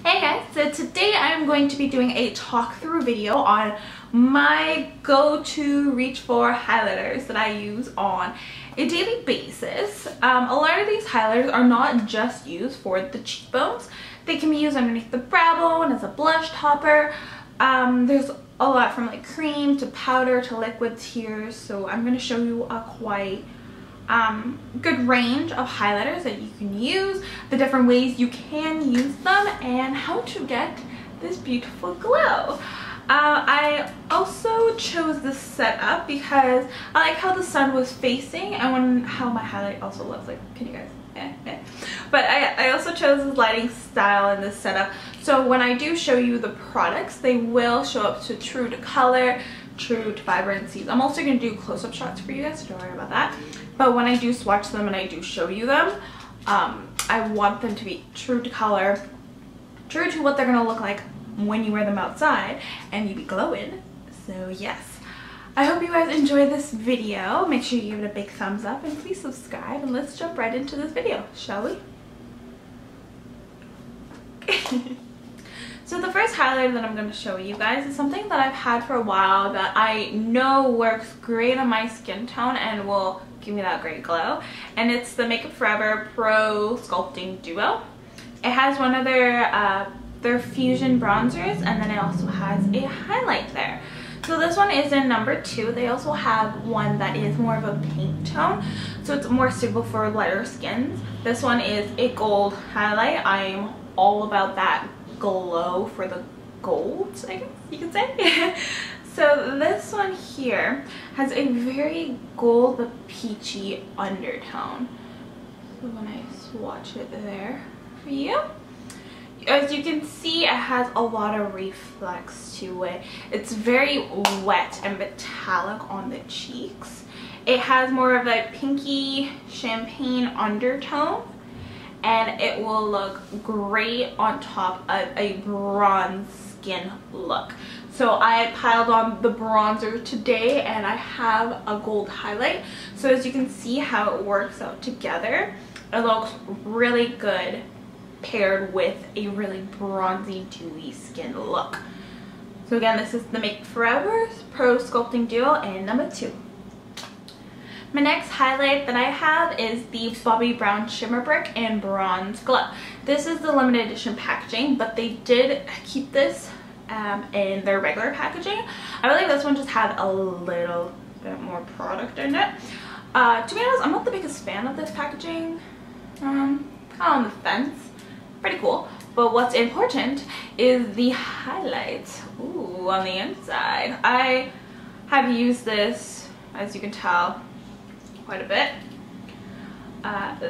Hey guys, so today I'm going to be doing a talk through video on my go-to reach for highlighters that I use on a daily basis. A lot of these highlighters are not just used for the cheekbones. They can be used underneath the brow bone as a blush topper. There's a lot from like cream to powder to liquids here, so I'm going to show you a quite good range of highlighters that you can use, the different ways you can use them, and how to get this beautiful glow. I also chose this setup because I like how the sun was facing and how my highlight also looks like. Can you guys? But I also chose this lighting style in this setup, so when I do show you the products, they will show up to true to color, true to vibrancies. I'm also going to do close-up shots for you guys, so don't worry about that. But when I do swatch them and I do show you them, I want them to be true to color, true to what they're going to look like when you wear them outside and you be glowing. So yes, I hope you guys enjoy this video. Make sure you give it a big thumbs up and please subscribe, and let's jump right into this video, shall we? So the first highlighter that I'm going to show you guys is something that I've had for a while that I know works great on my skin tone and will give me that great glow, and it's the Makeup Forever Pro Sculpting Duo. It has one of their fusion bronzers, and then it also has a highlight there. So this one is in number 2. They also have one that is more of a pink tone, so it's more suitable for lighter skins. This one is a gold highlight. I'm all about that glow for the golds, I guess you could say. So this one here has a very gold but peachy undertone. So when I swatch it there for you, as you can see, it has a lot of reflex to it. It's very wet and metallic on the cheeks. It has more of a pinky champagne undertone, and it will look great on top of a bronze skin look. So I piled on the bronzer today and I have a gold highlight. So as you can see how it works out together, it looks really good paired with a really bronzy, dewy skin look. So again, this is the Makeup Forever Pro Sculpting Duo in number 2. My next highlight that I have is the Bobbi Brown Shimmer Brick in Bronze Glow. This is the limited edition packaging, but they did keep this in their regular packaging. I believe this one just had a little bit more product in it. To be honest, I'm not the biggest fan of this packaging. Kind of on the fence. Pretty cool. But what's important is the highlights. Ooh, on the inside. I have used this, as you can tell, quite a bit.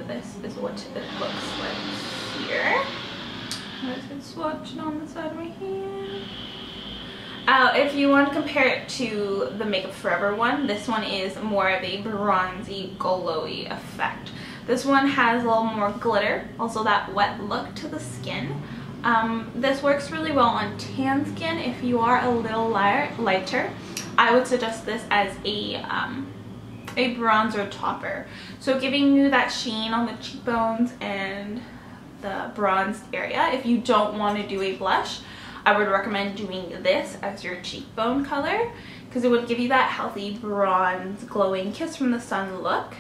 This is what it looks like here. Let's get swatched on the side right here. If you want to compare it to the Makeup Forever one, this one is more of a bronzy, glowy effect. This one has a little more glitter, also that wet look to the skin. This works really well on tan skin. If you are a little lighter, I would suggest this as a bronzer topper, so giving you that sheen on the cheekbones and the bronzed area. If you don't want to do a blush, I would recommend doing this as your cheekbone color, because it would give you that healthy bronze glowing kiss from the sun look.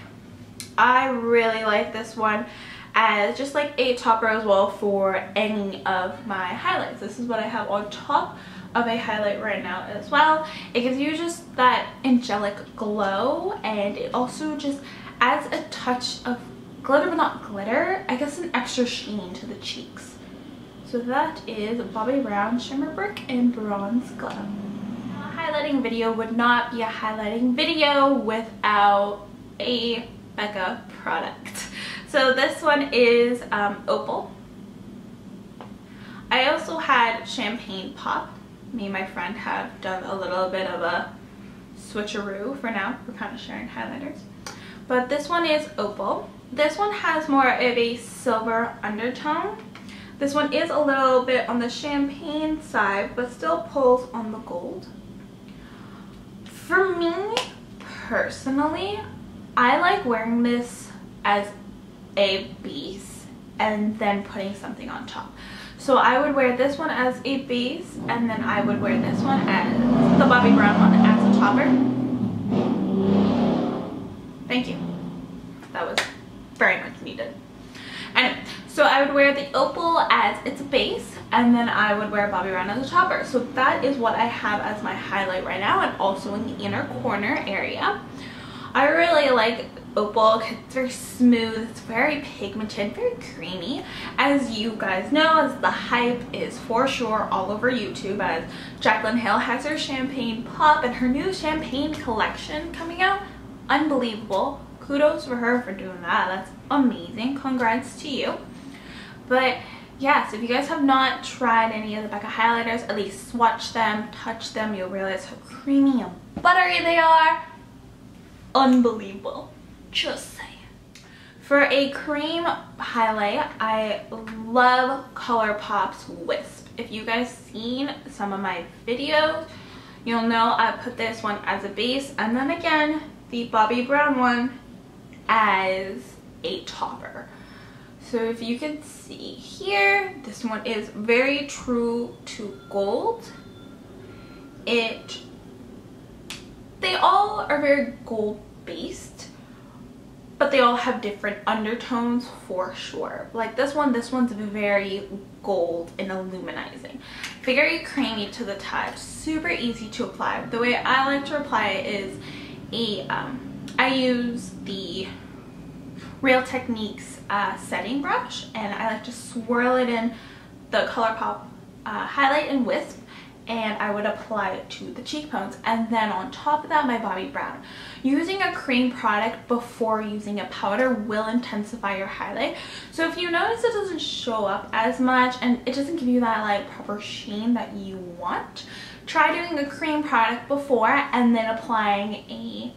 I really like this one as just like a topper as well for any of my highlights. This is what I have on top of a highlight right now as well. It gives you just that angelic glow, and it also just adds a touch of glitter, but not glitter, I guess an extra sheen to the cheeks. So that is Bobbi Brown Shimmer Brick in Bronze Glow. A highlighting video would not be a highlighting video without a Becca product. So this one is Opal. I also had Champagne Pop. Me and my friend have done a little bit of a switcheroo for now. We're kind of sharing highlighters. But this one is Opal. This one has more of a silver undertone. This one is a little bit on the champagne side, but still pulls on the gold. For me, personally, I like wearing this as a base and then putting something on top. So I would wear this one as a base, and then I would wear this one as the Bobbi Brown one as a topper. Thank you. That was very much needed. Anyway, so I would wear the Opal as its base, and then I would wear Bobbi Brown as a topper. So that is what I have as my highlight right now, and also in the inner corner area. I really like Opal because it's very smooth, it's very pigmented, very creamy. As you guys know, as the hype is for sure all over YouTube, as Jaclyn Hill has her champagne pop and her new champagne collection coming out. Unbelievable. Kudos for her for doing that. That's amazing. Congrats to you. But yes, if you guys have not tried any of the Becca highlighters, at least swatch them, touch them, you'll realize how creamy and buttery they are. Unbelievable. Just saying. For a cream highlight, I love ColourPop's Wisp. If you guys seen some of my videos, you'll know I put this one as a base, and then again the Bobbi Brown one as a topper. So if you can see here, this one is very true to gold. They all are very gold based, but they all have different undertones for sure. Like this one's very gold and illuminizing, very creamy to the touch, super easy to apply. The way I like to apply it is I use the Real Techniques setting brush, and I like to swirl it in the ColourPop highlight and wisp, and I would apply it to the cheekbones, and then on top of that my Bobbi Brown. Using a cream product before using a powder will intensify your highlight. So if you notice it doesn't show up as much and it doesn't give you that like proper sheen that you want, try doing a cream product before and then applying a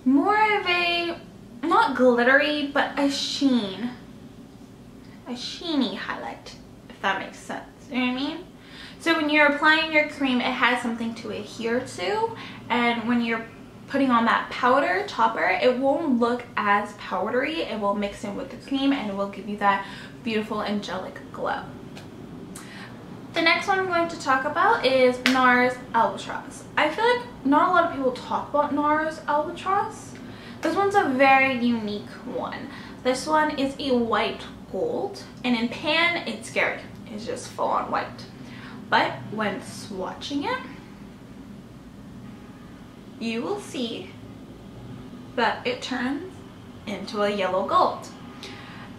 more of a, not glittery, but a sheeny highlight, if that makes sense. You know what I mean? So when you're applying your cream, it has something to adhere to, and when you're putting on that powder topper, it won't look as powdery. It will mix in with the cream and it will give you that beautiful angelic glow. The next one I'm going to talk about is Nars Albatross. I feel like not a lot of people talk about Nars Albatross. This one's a very unique one. This one is a white gold, and in pan it's scary. It's just full on white. But when swatching it, you will see that it turns into a yellow gold.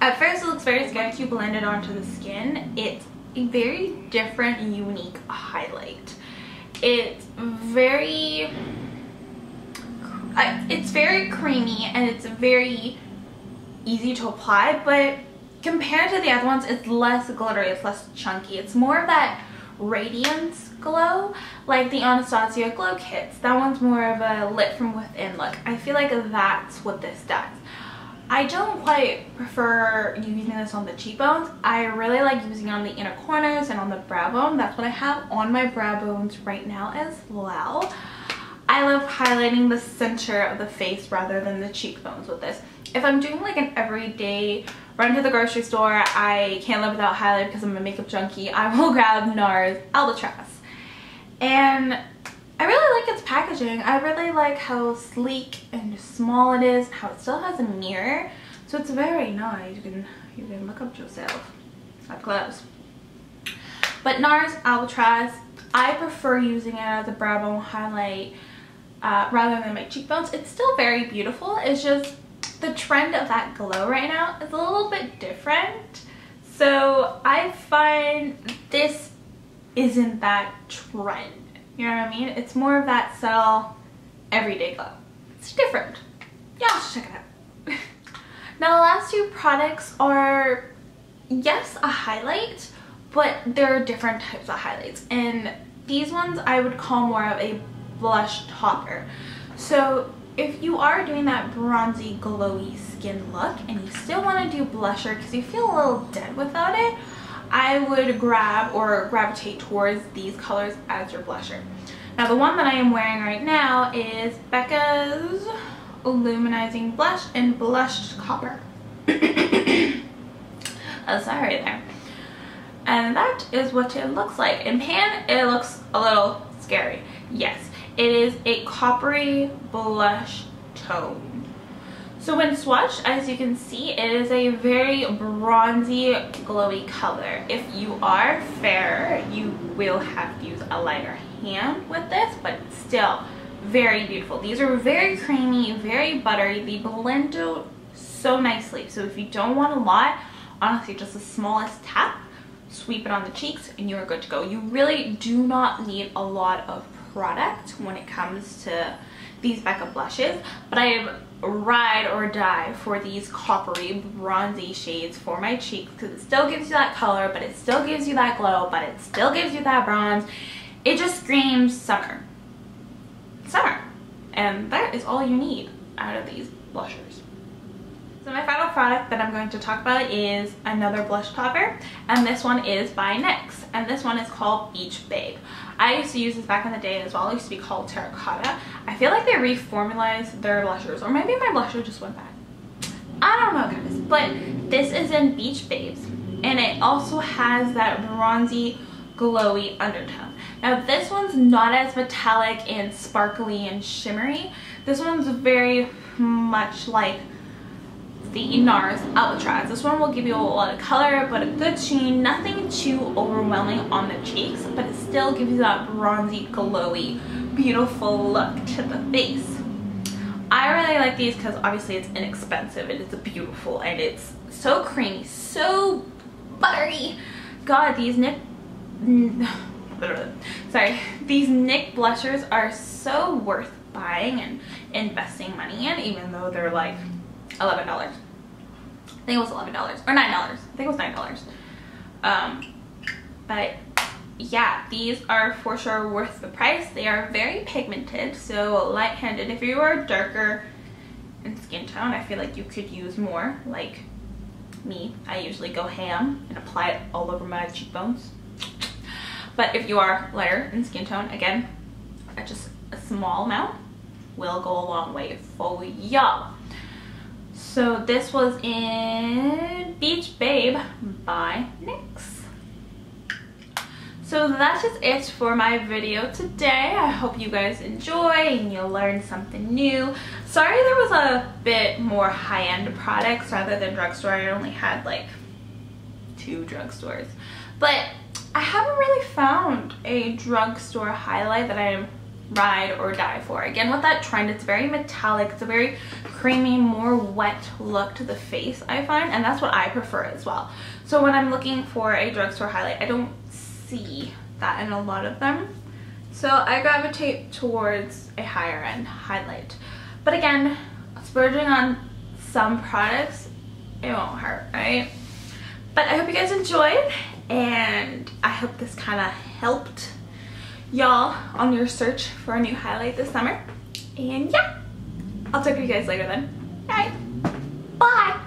At first it looks very scary. Once you blend it onto the skin, it's a very different and unique highlight. It's very creamy and it's very easy to apply, but compared to the other ones, it's less glittery, it's less chunky. It's more of that radiance glow, like the Anastasia glow kits. That one's more of a lit from within look. I feel like that's what this does. I don't quite prefer using this on the cheekbones. I really like using it on the inner corners and on the brow bone. That's what I have on my brow bones right now as well. I love highlighting the center of the face rather than the cheekbones with this. If I'm doing like an everyday run to the grocery store, I can't live without highlight because I'm a makeup junkie, I will grab Nars Albatross. And I really like its packaging. I really like how sleek and small it is, how it still has a mirror. So it's very nice. You can look up yourself up close. But Nars Albatross, I prefer using it as a brow bone highlight rather than my cheekbones. It's still very beautiful. It's just the trend of that glow right now is a little bit different. So I find this isn't that trend. You know what I mean? It's more of that subtle everyday glow. It's different. Yeah, let's check it out. Now the last two products are, yes, a highlight, but there are different types of highlights. And these ones I would call more of a blush topper. So if you are doing that bronzy glowy skin look and you still want to do blusher because you feel a little dead without it, I would grab or gravitate towards these colors as your blusher. Now the one that I am wearing right now is Becca's Illuminating Blush in Blushed Copper. Oh, sorry there. And that is what it looks like. In pan, it looks a little scary. Yes, it is a coppery blush tone. So when swatched, as you can see, it is a very bronzy, glowy color. If you are fair, you will have to use a lighter hand with this, but still very beautiful. These are very creamy, very buttery. They blend out so nicely. So if you don't want a lot, honestly, just the smallest tap, sweep it on the cheeks, and you're good to go. You really do not need a lot of product when it comes to these Becca blushes, but I ride or die for these coppery bronzy shades for my cheeks because it still gives you that color, but it still gives you that glow, but it still gives you that bronze. It just screams summer. Summer. And that is all you need out of these blushers. So my final product that I'm going to talk about is another blush topper, and this one is by NYX, and this one is called Beach Babe. I used to use this back in the day as well. It used to be called Terracotta. I feel like they reformulated their blushers, or maybe my blusher just went bad. I don't know, guys, but this is in Beach Babes, and it also has that bronzy, glowy undertone. Now this one's not as metallic and sparkly and shimmery. This one's very much like the Nars Albatross. This one will give you a lot of color, but a good sheen, nothing too overwhelming on the cheeks, but it still gives you that bronzy, glowy, beautiful look to the face. I really like these because obviously it's inexpensive and it's beautiful and it's so creamy, so buttery. God, these these NYX blushers are so worth buying and investing money in, even though they're like $11. I think it was $11 or $9. I think it was $9. But yeah, these are for sure worth the price. They are very pigmented, so light-handed. If you are darker in skin tone, I feel like you could use more. Like me, I usually go ham and apply it all over my cheekbones. But if you are lighter in skin tone, again, just a small amount will go a long way for y'all. So this was in Beach Babe by NYX. So that's just it for my video today. I hope you guys enjoy and you learned something new. Sorry there was a bit more high-end products rather than drugstore. I only had like 2 drugstores. But I haven't really found a drugstore highlight that I ride or die for. Again, with that trend, it's very metallic, it's a very creamy, more wet look to the face, I find, and that's what I prefer as well. So when I'm looking for a drugstore highlight, I don't see that in a lot of them, so I gravitate towards a higher end highlight. But again, splurging on some products, it won't hurt, right? But I hope you guys enjoyed, and I hope this kind of helped y'all on your search for a new highlight this summer. And yeah, I'll talk to you guys later then. Bye. Bye.